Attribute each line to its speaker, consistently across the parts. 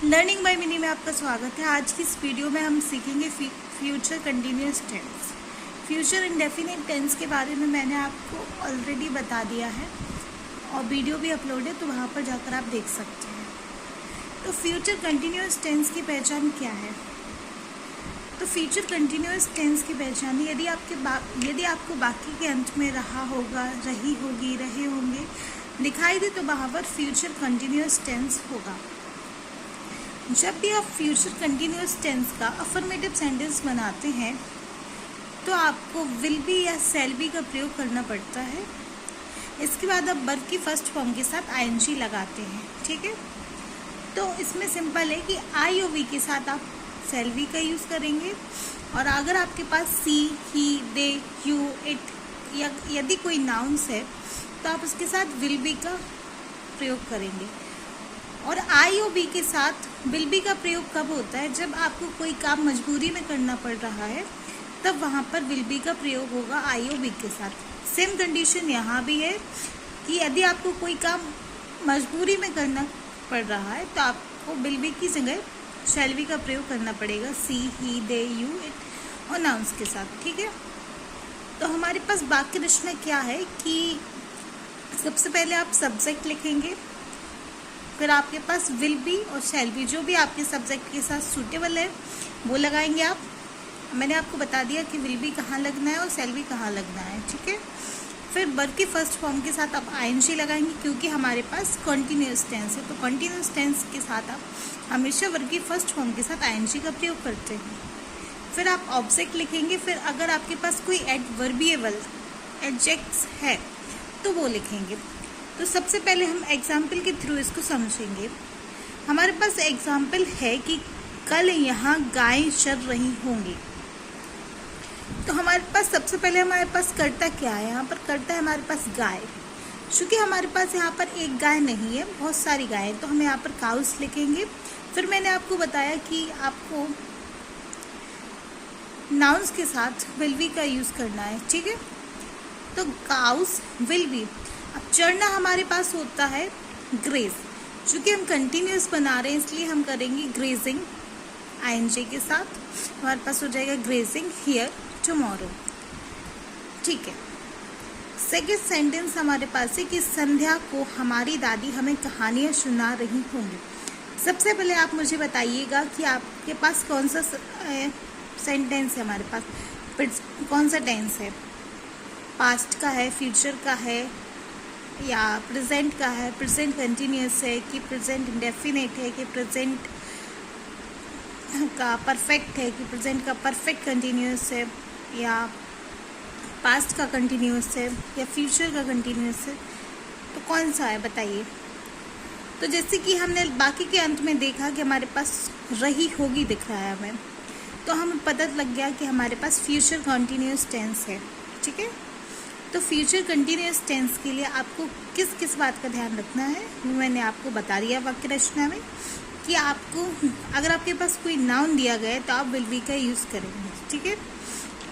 Speaker 1: Learning by mini में आपका स्वागत है। आज की इस वीडियो में हम सीखेंगे future continuous tense. Future indefinite tense के बारे में मैंने आपको ऑलरेडी बता दिया है और वीडियो भी अपलोड है, तो वहाँ पर जाकर आप देख सकते हैं। तो फ्यूचर कंटिन्यूअस टेंस की पहचान क्या है? तो फ्यूचर कंटिन्यूअस टेंस की पहचान यदि आपको बाकी के अंत में रहा होगा, रही होगी, रहे होंगे दिखाई दे तो वहाँ पर फ्यूचर कंटिन्यूअस टेंस होगा। जब भी आप फ्यूचर कंटिन्यूअस टेंस का अफर्मेटिव सेंटेंस बनाते हैं तो आपको विल बी या शैल बी का प्रयोग करना पड़ता है। इसके बाद आप वर्ब की फर्स्ट फॉर्म के साथ आईएनजी लगाते हैं, ठीक है। तो इसमें सिंपल है कि आई और वी के साथ आप शैल बी का यूज़ करेंगे, और अगर आपके पास सी, ही, दे, यू, इट या यदि कोई नाउन्स है तो आप उसके साथ विल बी का प्रयोग करेंगे। और आई और बी के साथ विल बी का प्रयोग कब होता है? जब आपको कोई काम मजबूरी में करना पड़ रहा है तब वहाँ पर विल बी का प्रयोग होगा आई और बी के साथ। सेम कंडीशन यहाँ भी है कि यदि आपको कोई काम मजबूरी में करना पड़ रहा है तो आपको विल बी की जगह शैल बी का प्रयोग करना पड़ेगा, सी, ही, दे, यू, इट और नाउन्स के साथ, ठीक है। तो हमारे पास वाक्य रचना क्या है कि सबसे पहले आप सब्जेक्ट लिखेंगे, फिर आपके पास विल बी और शैल बी, जो भी आपके सब्जेक्ट के साथ सूटेबल है वो लगाएंगे आप। मैंने आपको बता दिया कि विल बी कहाँ लगना है और शैल बी कहाँ लगना है, ठीक है। फिर वर्ब की फर्स्ट फॉर्म के साथ आप आईएनजी लगाएंगे क्योंकि हमारे पास कॉन्टिन्यूअस टेंस है, तो कॉन्टिन्यूअस टेंस के साथ आप हमेशा वर्ब की फर्स्ट फॉर्म के साथ आईएनजी का प्रयोग करते हैं। फिर आप ऑब्जेक्ट लिखेंगे, फिर अगर आपके पास कोई एडवर्बिएबल एडजेक्ट्स है तो वो लिखेंगे। तो सबसे पहले हम एग्जाम्पल के थ्रू इसको समझेंगे। हमारे पास एग्जाम्पल है कि कल यहाँ गायें चर रही होंगी। तो हमारे पास सबसे पहले हमारे पास कर्ता क्या है? यहाँ पर कर्ता है हमारे पास गाय। चूँकि हमारे पास यहाँ पर एक गाय नहीं है, बहुत सारी गायें, तो हम यहाँ पर काउस लिखेंगे। फिर मैंने आपको बताया कि आपको नाउन्स के साथ विल बी का यूज़ करना है, ठीक है। तो काउस, विल बी। अब चरना हमारे पास होता है ग्रेज। चूँकि हम कंटिन्यूस बना रहे हैं इसलिए हम करेंगे ग्रेजिंग आईएनजी के साथ। हमारे पास हो जाएगा ग्रेजिंग हियर टुमारो, ठीक है। सेकंड सेंटेंस हमारे पास है कि संध्या को हमारी दादी हमें कहानियाँ सुना रही होंगी। सबसे पहले आप मुझे बताइएगा कि आपके पास कौन सा सेंटेंस है? हमारे पास कौन सा टेंस है? पास्ट का है, फ्यूचर का है या प्रेजेंट का है? प्रेजेंट कंटिन्यूअस है कि प्रेजेंट इंडेफिनिट है कि प्रेजेंट का परफेक्ट है कि प्रेजेंट का परफेक्ट कंटिन्यूअस है या पास्ट का कंटिन्यूअस है या फ्यूचर का कंटिन्यूअस है? तो कौन सा है बताइए। तो जैसे कि हमने बाकी के अंत में देखा कि हमारे पास रही होगी दिख रहा है हमें, तो हमें पता लग गया कि हमारे पास फ्यूचर कंटिन्यूअस टेंस है, ठीक है। तो फ्यूचर कंटिन्यूअस टेंस के लिए आपको किस किस बात का ध्यान रखना है मैंने आपको बता दिया वाक्य रचना में, कि आपको अगर आपके पास कोई नाउन दिया गया है तो आप विल बी का यूज़ करेंगे, ठीक है।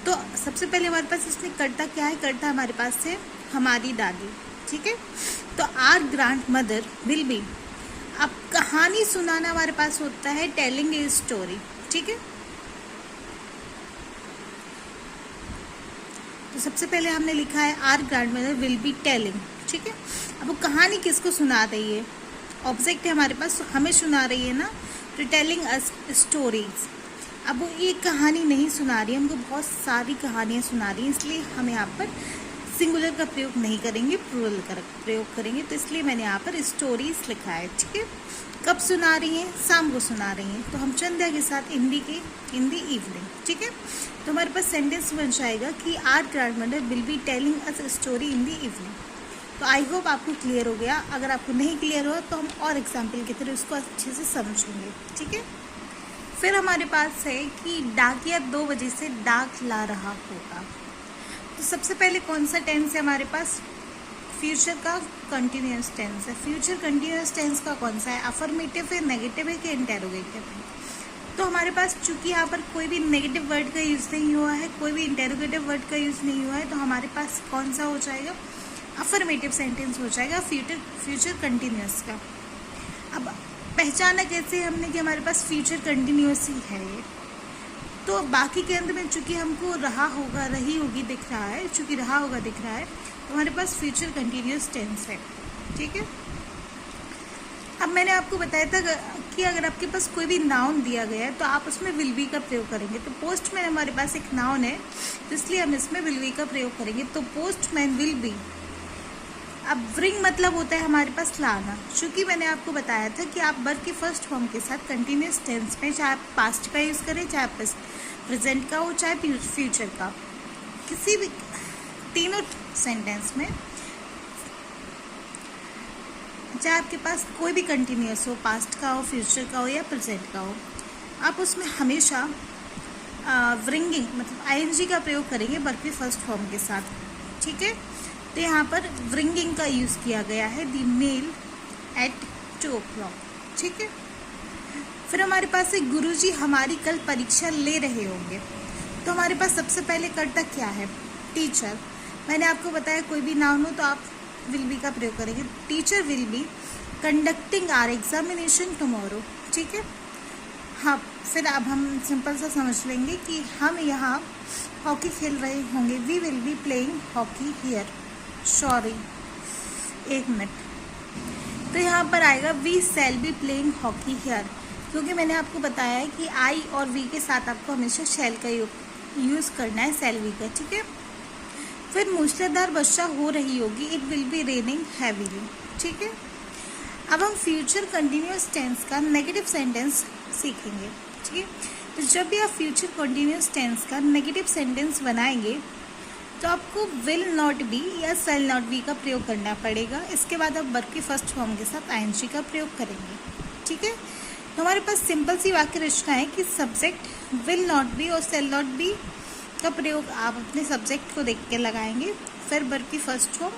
Speaker 1: तो सबसे पहले हमारे पास इसमें कर्ता क्या है? कर्ता हमारे पास है हमारी दादी, ठीक है। तो our grand mother will be. अब कहानी सुनाना हमारे पास होता है टेलिंग ए स्टोरी, ठीक है। तो सबसे पहले हमने लिखा है our grandmother will be telling, ठीक है। अब वो कहानी किसको सुना रही है? ऑब्जेक्ट है हमारे पास, हमें सुना रही है ना, तो टेलिंग अस स्टोरीज। अब वो एक कहानी नहीं सुना रही है, हमको बहुत सारी कहानियाँ सुना रही है, इसलिए हम यहाँ पर सिंगुलर का प्रयोग नहीं करेंगे, प्लूरल का प्रयोग करेंगे। तो इसलिए मैंने यहाँ पर स्टोरीज लिखा है, ठीक है। कब सुना रही हैं? शाम को सुना रही हैं, तो हम संध्या के साथ इन दी इवनिंग, ठीक है। तो हमारे पास सेंटेंस बन जाएगा कि our grandmother will be telling us story in the evening. तो आई होप आपको क्लियर हो गया। अगर आपको नहीं क्लियर हो तो हम और एग्जाम्पल की तरह उसको अच्छे से समझेंगे, ठीक है। फिर हमारे पास है कि डाकिया 2 बजे से डाक ला रहा होगा। तो सबसे पहले कौन सा टेंस है हमारे पास? फ्यूचर का कंटिन्यूअस टेंस है। फ्यूचर कंटिन्यूअस टेंस का कौन सा है? अफर्मेटिव है, नेगेटिव है कि इंटेरोगेटिव है? तो हमारे पास चूंकि यहाँ पर कोई भी नेगेटिव वर्ड का यूज़ नहीं हुआ है, कोई भी इंटेरोगेटिव वर्ड का यूज़ नहीं हुआ है, तो हमारे पास कौन सा हो जाएगा? अफर्मेटिव सेंटेंस हो जाएगा फ्यूचर कंटिन्यूअस का। अब पहचाना कैसे हमने कि हमारे पास फ्यूचर कंटिन्यूस ही है ये। तो बाकी के अंत में चूंकि हमको रहा होगा, रही होगी दिख रहा है, चूंकि रहा होगा दिख रहा है, तो हमारे पास फ्यूचर कंटिन्यूस टेंस है। ठीक है। अब मैंने आपको बताया था कि अगर आपके पास कोई भी नाउन दिया गया है तो आप उसमें विल बी का प्रयोग करेंगे। तो पोस्टमैन हमारे पास एक नाउन है, तो इसलिए हम इसमें विल बी का प्रयोग करेंगे। तो पोस्टमैन विल बी। अब ब्रिंग मतलब होता है हमारे पास लाना। चूंकि मैंने आपको बताया था कि आप वर्ब के फर्स्ट फॉर्म के साथ कंटिन्यूस टेंस में चाहे पास्ट का यूज़ करें, चाहे प्रेजेंट का हो, चाहे फ्यूचर का, किसी भी तीनों सेंटेंस में चाहे आपके पास कोई भी कंटिन्यूस हो, पास्ट का हो, फ्यूचर का हो या प्रेजेंट का हो, आप उसमें हमेशा व्रिंगिंग मतलब आईएनजी का प्रयोग करेंगे वर्ब के फर्स्ट फॉर्म के साथ। ठीक है। तो यहाँ पर व्रिंगिंग का यूज़ किया गया है, द मेल एट 2 o'clock। ठीक है। फिर हमारे पास एक गुरुजी हमारी कल परीक्षा ले रहे होंगे। तो हमारे पास सबसे पहले कर्ता क्या है? टीचर। मैंने आपको बताया कोई भी नाउन हो तो आप विल बी का प्रयोग करेंगे। Teacher will be conducting are examination tomorrow. ठीक है। हाँ, फिर अब हम सिंपल सा समझ लेंगे कि हम यहाँ हॉकी खेल रहे होंगे। We will be playing hockey here. Sorry, 1 minute. तो यहाँ पर आएगा we shall be playing hockey here, क्योंकि मैंने आपको बताया है कि आई और वी के साथ आपको हमेशा शैल का यूज़ करना है, शैल वी का। ठीक है। फिर मूसलाधार वर्षा हो रही होगी। It will be raining heavily. ठीक है। अब हम फ्यूचर कंटिन्यूस टेंस का नेगेटिव सेंटेंस सीखेंगे। ठीक है। तो जब भी आप फ्यूचर कंटिन्यूस टेंस का नेगेटिव सेंटेंस बनाएंगे तो आपको विल नॉट बी या शैल नॉट बी का प्रयोग करना पड़ेगा। इसके बाद आप वर्ब के फर्स्ट फॉर्म के साथ आईएनजी का प्रयोग करेंगे। ठीक है। तो हमारे पास सिंपल सी वाक्य रचना है कि सब्जेक्ट विल नॉट बी और शैल नॉट बी का प्रयोग आप अपने सब्जेक्ट को देख के लगाएंगे। फिर वर्ब की फर्स्ट फॉर्म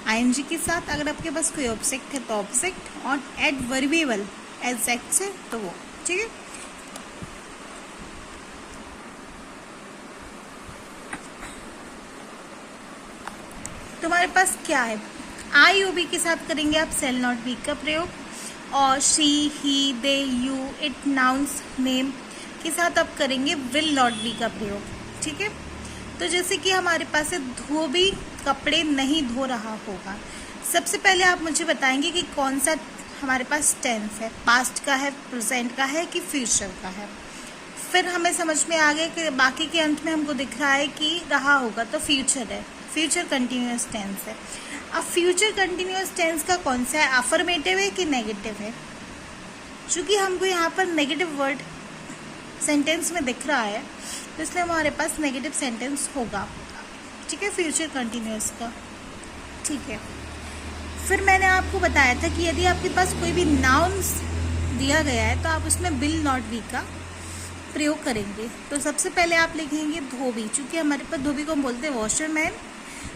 Speaker 1: आईएनजी के साथ, अगर आपके पास कोई ऑब्जेक्ट है तो ऑब्जेक्ट, और एडवर्बियल एडजेक्ट से तो वो। ठीक है। तो हमारे पास क्या है? आई ओ बी के साथ करेंगे आप शैल नॉट बी का प्रयोग, और she, he, they, you, it, nouns, name के साथ आप करेंगे विल नॉट बी का प्रयोग। ठीक है। तो जैसे कि हमारे पास है धोबी कपड़े नहीं धो रहा होगा। सबसे पहले आप मुझे बताएंगे कि कौन सा हमारे पास टेंस है, पास्ट का है, प्रेजेंट का है कि फ्यूचर का है। फिर हमें समझ में आ गया कि बाकी के अंत में हमको दिख रहा है कि रहा होगा, तो फ्यूचर है, फ्यूचर कंटिन्यूस टेंस है। अब फ्यूचर कंटिन्यूस टेंस का कौन सा है, अफर्मेटिव है कि नेगेटिव है? चूंकि हमको यहाँ पर नेगेटिव वर्ड सेंटेंस में दिख रहा है तो इसलिए हमारे पास नेगेटिव सेंटेंस होगा। ठीक है, फ्यूचर कंटिन्यूस का। ठीक है। फिर मैंने आपको बताया था कि यदि आपके पास कोई भी नाउन्स दिया गया है तो आप उसमें विल नॉट बी का प्रयोग करेंगे। तो सबसे पहले आप लिखेंगे धोबी, चूंकि हमारे पास धोबी को हम बोलते हैं वॉशरमैन।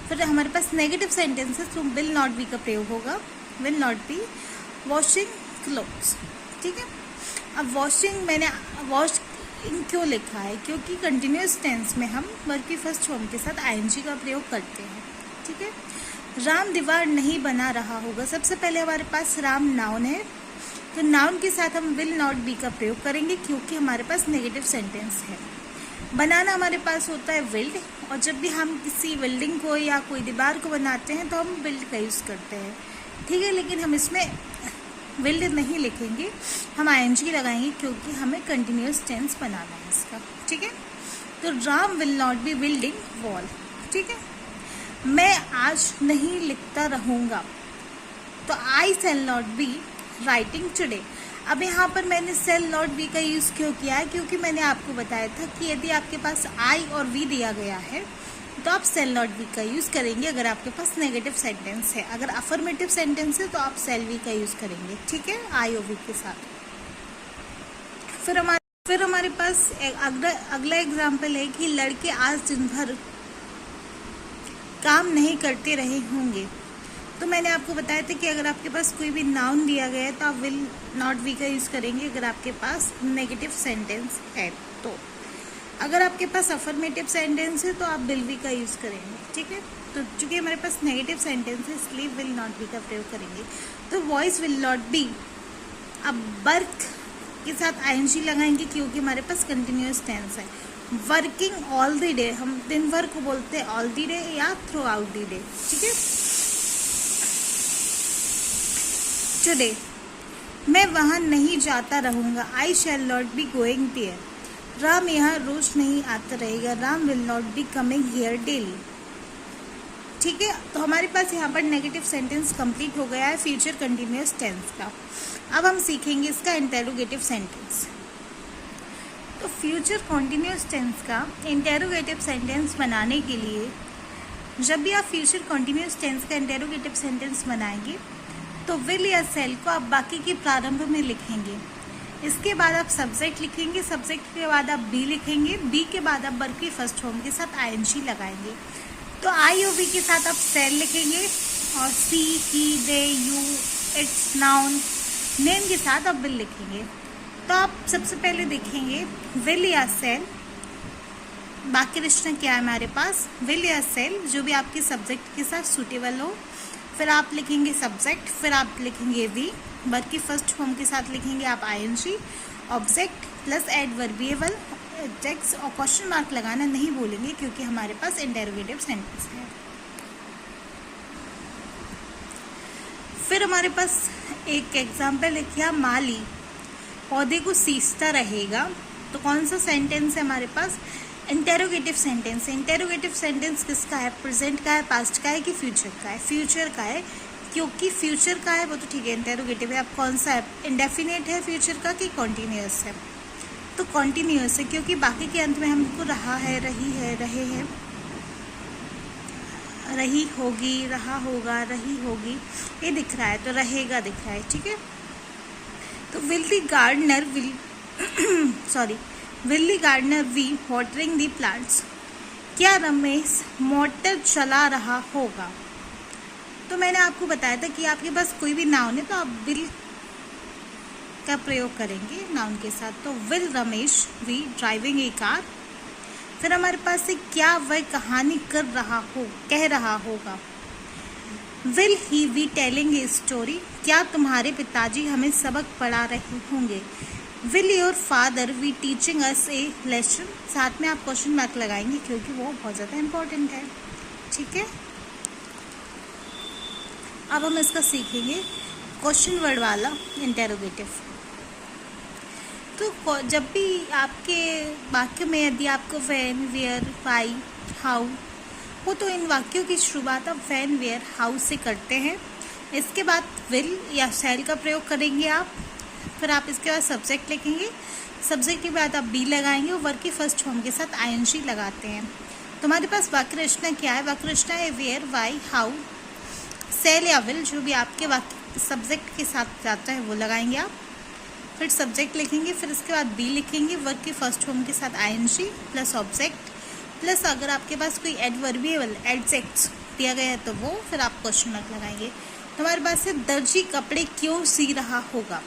Speaker 1: फिर हमारे पास नेगेटिव सेंटेंसेस तो विल नॉट बी का प्रयोग होगा, will not B washing clothes. ठीक है। अब वॉशिंग मैंने क्यों लिखा है? क्योंकि कंटिन्यूस टेंस में हम वर्ब की फर्स्ट फॉर्म के साथ आईएनजी का प्रयोग करते हैं। ठीक है। राम दीवार नहीं बना रहा होगा। सबसे पहले हमारे पास राम नाउन है, तो नाउन के साथ हम विल नॉट बी का प्रयोग करेंगे क्योंकि हमारे पास नेगेटिव सेंटेंस है। बनाना हमारे पास होता है बिल्ड, और जब भी हम किसी बिल्डिंग को या कोई दीवार को बनाते हैं तो हम बिल्ड का यूज़ करते हैं। ठीक है। लेकिन हम इसमें बिल्ड नहीं लिखेंगे, हम आईएनजी लगाएंगे क्योंकि हमें कंटिन्यूस टेंस बनाना है इसका। ठीक है। तो Ram will not be building wall. ठीक है। मैं आज नहीं लिखता रहूँगा, तो I shall not be writing today. अब यहाँ पर मैंने शैल नॉट बी का यूज़ क्यों किया है? क्योंकि मैंने आपको बताया था कि यदि आपके पास आई और वी दिया गया है तो आप शैल नॉट बी का यूज़ करेंगे अगर आपके पास नेगेटिव सेंटेंस है। अगर अफर्मेटिव सेंटेंस है तो आप शैल वी का यूज़ करेंगे। ठीक है, आई और वी के साथ। फिर हमारे पास अगला एग्जाम्पल है कि लड़के आज दिन भर काम नहीं करते रहे होंगे। तो मैंने आपको बताया था कि अगर आपके पास कोई भी नाउन दिया गया है तो आप विल नॉट बी का यूज़ करेंगे अगर आपके पास नेगेटिव सेंटेंस है। तो अगर आपके पास अफर्मेटिव सेंटेंस है तो आप विल बी का यूज़ करेंगे। ठीक है। तो चूंकि हमारे पास नेगेटिव सेंटेंस है इसलिए विल नॉट बी का प्रयोग करेंगे। तो वॉइस विल नॉट बी अब वर्क के साथ आईएनजी लगाएंगे क्योंकि हमारे पास कंटिन्यूअस टेंस है। वर्किंग ऑल द डे, हम दिन भर को बोलते हैं ऑल द डे या थ्रू आउट द डे, ठीक है। टुडे, मैं वहाँ नहीं जाता रहूँगा, I shall not be going there. Ram यहाँ रोज नहीं आता रहेगा, Ram will not be coming here daily, ठीक है। तो हमारे पास यहाँ पर नेगेटिव सेंटेंस कंप्लीट हो गया है फ्यूचर कंटिन्यूअस टेंस का। अब हम सीखेंगे इसका इंटेरोगेटिव सेंटेंस। तो फ्यूचर कंटिन्यूअस टेंस का इंटेरोगेटिव सेंटेंस बनाने के लिए, जब भी आप फ्यूचर कंटिन्यूअस टेंस का इंटेरोगेटिव सेंटेंस बनाएंगे तो विल या सेल को आप बाकी के प्रारंभ में लिखेंगे। इसके बाद आप सब्जेक्ट लिखेंगे, सब्जेक्ट के बाद आप बी लिखेंगे, बी के बाद आप वर्ब की फर्स्ट फॉर्म के साथ आईएनजी लगाएंगे। तो आई और बी के साथ आप सेल लिखेंगे और सी, ही, दे, यू, इट्स, नाउन, नेम के साथ आप विल लिखेंगे। तो आप सबसे पहले देखेंगे विल या सेल, बाकी रिश्ता क्या है हमारे पास, विल या सेल, जो भी आपके सब्जेक्ट के साथ सूटेबल हो। फिर आप लिखेंगे सब्जेक्ट, फिर आप लिखेंगे वी, वर्ब की फर्स्ट फॉर्म के साथ लिखेंगे आप आईएनजी, ऑब्जेक्ट प्लस एडवर्बिएबल एडजेक्ट्स, और क्वेश्चन मार्क लगाना नहीं भूलेंगे क्योंकि हमारे पास इंटेरोगेटिव सेंटेंस है। फिर हमारे पास एक एग्जाम्पल है, क्या माली पौधे को सींचता रहेगा। तो कौन सा सेंटेंस है हमारे पास, इंटेरोगेटिव सेंटेंस है। इंटेरोगेटिव सेंटेंस किसका है, प्रेजेंट का है, पास्ट का है कि फ्यूचर का है, फ्यूचर का है। क्योंकि फ्यूचर का है वो तो ठीक है, इंटेरोगेटिव है। अब कौन सा है, इंडेफिनेट है फ्यूचर का कि कॉन्टीन्यूअस है, तो कॉन्टीन्यूअस है क्योंकि बाकी के अंत में हमको रहा है, रही है, रहे हैं, रही होगी, रहा होगा, रही होगी, ये दिख रहा है, तो रहेगा दिख रहा है, ठीक है। तो will the gardener will the gardener be watering the plants. क्या रमेश मोटर चला रहा होगा। तो मैंने आपको बताया था कि आपके पास कोई भी नाउन है तो आप विल का प्रयोग करेंगे नाउन के साथ। तो will Ramesh be driving a car. फिर हमारे पास है क्या वह कहानी कह रहा होगा। Will he be telling a story. क्या तुम्हारे पिताजी हमें सबक पढ़ा रहे होंगे। Will your father be teaching us A lesson. साथ में आप क्वेश्चन मार्क लगाएंगे क्योंकि वो बहुत ज़्यादा इम्पोर्टेंट है, ठीक है। अब हम इसका सीखेंगे क्वेश्चन वर्ड वाला इंटेरोगेटिव। तो जब भी आपके वाक्य में यदि आपको व्हेन, वेयर, व्हाई, हाउ हो तो इन वाक्यों की शुरुआत आप व्हेन, वेयर, हाउ से करते हैं। इसके बाद विल या शैल का प्रयोग करेंगे आप। फिर आप इसके बाद सब्जेक्ट लिखेंगे, सब्जेक्ट के बाद आप बी लगाएंगे और वर्ब की फर्स्ट फॉर्म के साथ आईएनजी लगाते हैं। तो हमारे पास वाक्य रचना क्या है, वाक्य रचना है वेयर, वाई, हाउ, सेल या विल, जो भी आपके वाक्य सब्जेक्ट के साथ जाता है वो लगाएंगे आप। फिर सब्जेक्ट लिखेंगे, फिर इसके बाद बी लिखेंगे, वर्ब की फर्स्ट फॉर्म के साथ आईएनजी प्लस ऑब्जेक्ट प्लस अगर आपके पास कोई एडवर्बिएबल एडजेक्ट्स दिया गया है तो वो, फिर आप क्वेश्चन मार्क लगाएंगे। तो हमारे पास है दर्जी कपड़े क्यों सी रहा होगा।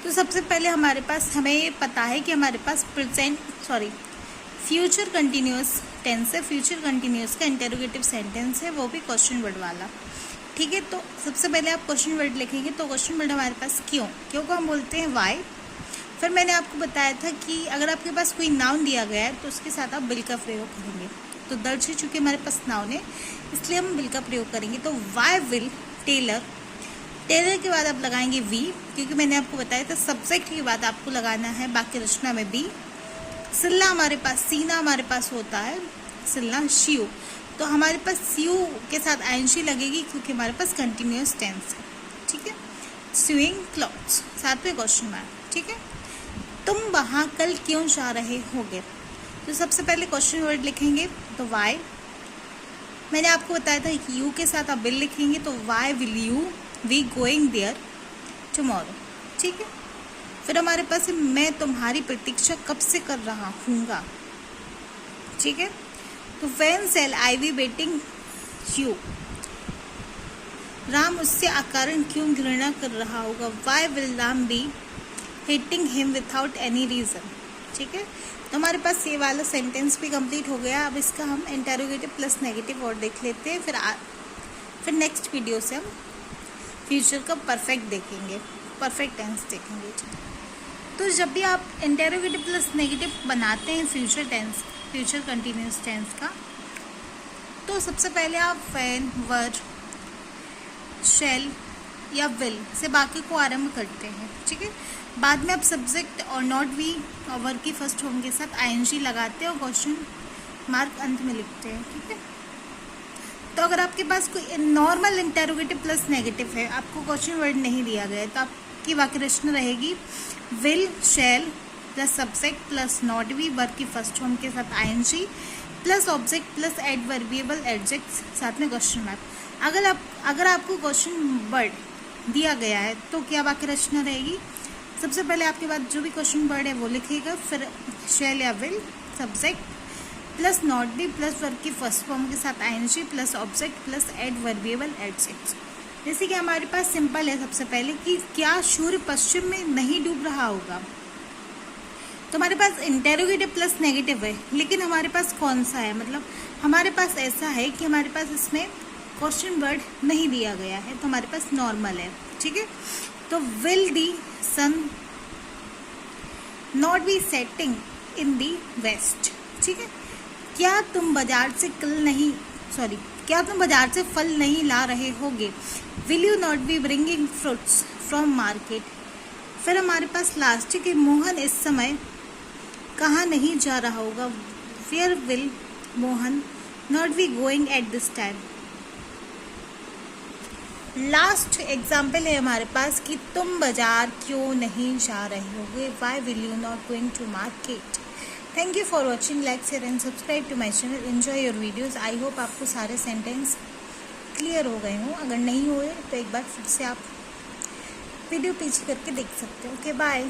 Speaker 1: तो सबसे पहले हमारे पास हमें ये पता है कि हमारे पास फ्यूचर कंटिन्यूअस टेंस है। फ्यूचर कंटिन्यूअस का इंटेरोगेटिव सेंटेंस है, वो भी क्वेश्चन वर्ड वाला, ठीक है। तो सबसे पहले आप क्वेश्चन वर्ड लिखेंगे। तो क्वेश्चन वर्ड हमारे पास क्यों को हम बोलते हैं वाई। फिर मैंने आपको बताया था कि अगर आपके पास कोई नाउन दिया गया है तो उसके साथ आप विल का प्रयोग करेंगे। तो दर्जी चूँकि हमारे पास नाउन है इसलिए हम विल का प्रयोग करेंगे। तो वाई विल टेलर, टेलर के बाद आप लगाएंगे वी, क्योंकि मैंने आपको बताया था सब्जेक्ट के बाद आपको लगाना है बाकी रचना में बी। सिल्ला हमारे पास, सीना हमारे पास होता है सिल्ला, शिव, तो हमारे पास सीयू के साथ आईएनजी लगेगी क्योंकि हमारे पास कंटिन्यूअस टेंस है, ठीक है। स्यूइंग क्लॉथ्स, साथ में क्वेश्चन मार्क, ठीक है। तुम वहाँ कल क्यों जा रहे होगे। तो सबसे पहले क्वेश्चन वर्ड लिखेंगे तो वाई, मैंने आपको बताया था कि यू के साथ आप विल लिखेंगे। तो why will you we going there tomorrow, ठीक है। फिर हमारे पास है मैं तुम्हारी प्रतीक्षा कब से कर रहा हूँगा, ठीक है। तो when shall I be waiting you. Ram उससे अकारण क्यों घृणा कर रहा होगा। Why will Ram be hating him without any reason, ठीक है। तो हमारे पास ये वाला सेंटेंस भी कंप्लीट हो गया। अब इसका हम इंटेरोगेटिव प्लस नेगेटिव वर्ड देख लेते हैं। फिर नेक्स्ट वीडियो से हम फ्यूचर का परफेक्ट देखेंगे। परफेक्ट टेंस देखेंगे। तो जब भी आप इंटेरोगेटिव प्लस नेगेटिव बनाते हैं future tense, future continuous tense का, तो सबसे पहले आप वैन, वर, शैल या विल से बाकी को आरंभ करते हैं, ठीक है। बाद में आप सब्जेक्ट और नॉट वी और वर्ब की फर्स्ट फॉर्म के साथ आईएनजी लगाते हैं और क्वेश्चन मार्क अंत में लिखते हैं, ठीक है। तो अगर आपके पास कोई नॉर्मल इंटेरोगेटिव प्लस नेगेटिव है, आपको क्वेश्चन वर्ड नहीं दिया गया है, तो आपकी वाक्य रचना रहेगी will, shall plus subject plus not V verb की फर्स्ट फॉर्म के साथ ING plus object plus adverbial adjuncts साथ में क्वेश्चन मार्क। अगर आपको क्वेश्चन वर्ड दिया गया है तो क्या वाक्य रचना रहेगी? सबसे पहले आपके पास जो भी क्वेश्चन वर्ड है वो लिखिएगा, फिर शैल या will, subject plus not be plus verb की फर्स्ट फॉर्म के साथ ING plus object plus adverbial एडजेक्ट्स। जैसे कि हमारे पास सिंपल है सबसे पहले कि क्या सूर्य पश्चिम में नहीं डूब रहा होगा, तो हमारे पास इंटेरोगेटिव प्लस नेगेटिव है, लेकिन हमारे पास कौन सा है, मतलब हमारे पास ऐसा है कि हमारे पास इसमें क्वेश्चन वर्ड नहीं दिया गया है, तो हमारे पास नॉर्मल है, ठीक है। तो will the sun not be setting in the west, ठीक है। क्या तुम बाजार से फल नहीं ला रहे होगे, will you not be bringing fruits from market. फिर हमारे पास लास्ट के मोहन इस समय कहाँ नहीं जा रहा होगा, where will Mohan not be going at this time. Last example है हमारे पास कि तुम बाजार क्यों नहीं जा रहे होगे, why will you not going to market. Thank you for watching, like share and subscribe to my channel, enjoy your videos. I hope आपको सारे सेंटेंस क्लियर हो गए हों, अगर नहीं हुए तो एक बार फिर से आप वीडियो पीछे करके देख सकते हो। Okay, bye.